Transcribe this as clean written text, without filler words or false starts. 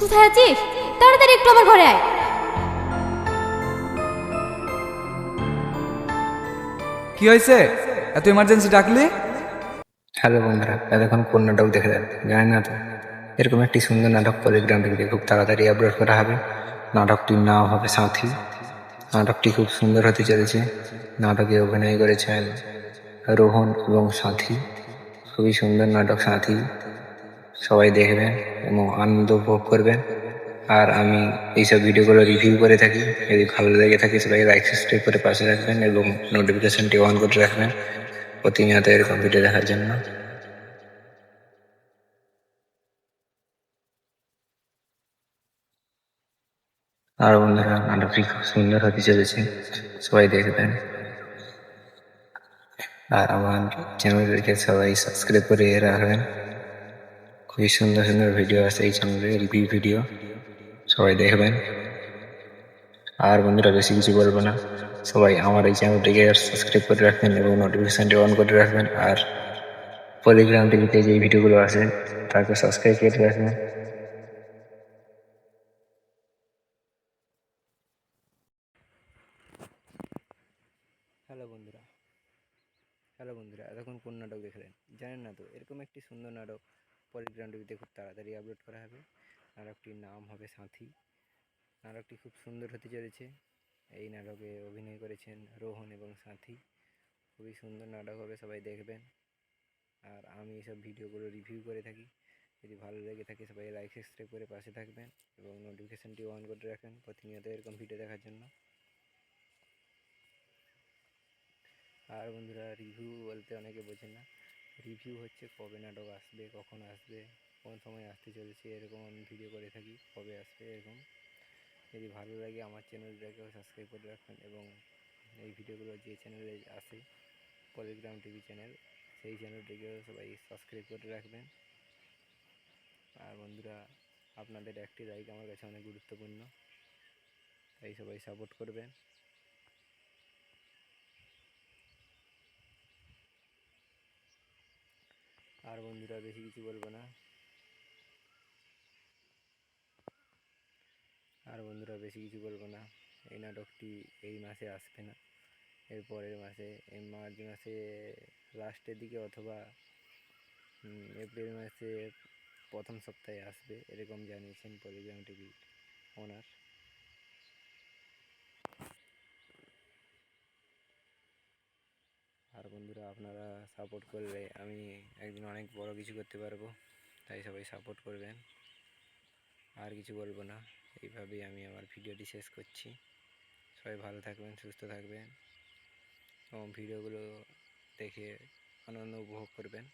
কোথায় আছিস? তাড়াতাড়ি একটু আমার ঘরে আয়। কি হয়েছে? এত ইমার্জেন্সি ডাকলি? হ্যালো বন্ধুরা, এতক্ষণ কোন নাটক দেখে যান জানেন না তো? এরকম একটি সুন্দর নাটক পলিগ্রাম টিভিতে খুব তাড়াতাড়ি আপলোড করা হবে। নাটকটির নাম হবে সাথী। নাটকটি খুব সুন্দর হতে চলেছে। নাটকে অভিনয় করেছেন রোহন এবং সাথী। খুবই সুন্দর নাটক সাথী, সবাই দেখবেন এবং আনন্দ উপভোগ করবেন। আর আমি এইসব ভিডিওগুলো রিভিউ করে থাকি। যদি ভালো লেগে থাকে সবাই লাইক সাবস্ক্রাইব করে পাশে রাখবেন এবং নোটিফিকেশনটি অন করে রাখবেন প্রতিনিয়ত এরকম ভিডিও দেখার জন্য। আর বন্ধুরা, নাটকটি খুব সুন্দর হতে চলেছে, সবাই দেখবেন। আর আমার চ্যানেলটিকে সবাই সাবস্ক্রাইব করে রাখবেন। খুবই সুন্দর সুন্দর ভিডিও আছে এই চ্যানেলে, রিভিউ ভিডিও, সবাই দেখবেন। আর বন্ধুরা, বেশি কিছু বলবো না, সবাই আমার এই চ্যানেলটিকে সাবস্ক্রাইব করে রাখবেন এবং নোটিফিকেশনটি অন করে রাখবেন। আর পলিগ্রাম টিভিতে যে ভিডিওগুলো আছে তাকে সাবস্ক্রাইব করে রাখবেন। হ্যালো বন্ধুরা, এতক্ষণ কোন নাটক দেখলেন জানেন না তো? এরকম একটি সুন্দর নাটক পলিগ্রাম টিভিতে খুব তাড়াতাড়ি আপলোড করা হবে। নাটকটির নাম হবে সাথী। নাটকটি খুব সুন্দর হতে চলেছে। এই নাটকে অভিনয় করেছেন রোহন এবং সাথী। খুবই সুন্দর নাটক হবে, সবাই দেখবেন। আর আমি এইসব ভিডিওগুলো রিভিউ করে থাকি। যদি ভালো লেগে থাকে সবাই লাইক সাবস্ক্রাইব করে পাশে থাকবেন এবং নোটিফিকেশানটি অন করে রাখবেন প্রতিনিয়ত এরকম ভিডিও দেখার জন্য। আর বন্ধুরা, রিভিউ বলতে অনেকে বোঝেন না। রিভিউ হচ্ছে কবে নাটক আসবে, কখন আসবে, কোন সময় আসতে চলেছে, এরকম আমি ভিডিও করে থাকি, কবে আসবে এরকম। যদি ভালো লাগে আমার চ্যানেলটাকেও সাবস্ক্রাইব করে রাখবেন এবং এই ভিডিওগুলো যে চ্যানেলে আসে পলিগ্রাম টিভি চ্যানেল, সেই চ্যানেলটিকেও সবাই সাবস্ক্রাইব করে রাখবেন। আর বন্ধুরা, আপনাদের একটি লাইক আমার কাছে অনেক গুরুত্বপূর্ণ, তাই সবাই সাপোর্ট করবেন। আর বন্ধুরা, বেশি কিছু বলবো না। এই নাটকটি এই মাসে আসবে না, এর পরের মাসে, এই মার্চ মাসে লাস্টের দিকে অথবা এপ্রিল মাসে প্রথম সপ্তাহে আসবে, এরকম জানিয়েছেন পলিগ্রাম টিভি ওনার। আর বন্ধুরা, আপনারা সাপোর্ট করলে আমি একদিন অনেক বড় কিছু করতে পারবো, তাই সবাই সাপোর্ট করবেন। আর কিছু বলবো না, এইভাবেই আমি আমার ভিডিওটি শেষ করছি। সবাই ভালো থাকবেন, সুস্থ থাকবেন এবং ভিডিওগুলো দেখে আনন্দ উপভোগ করবেন।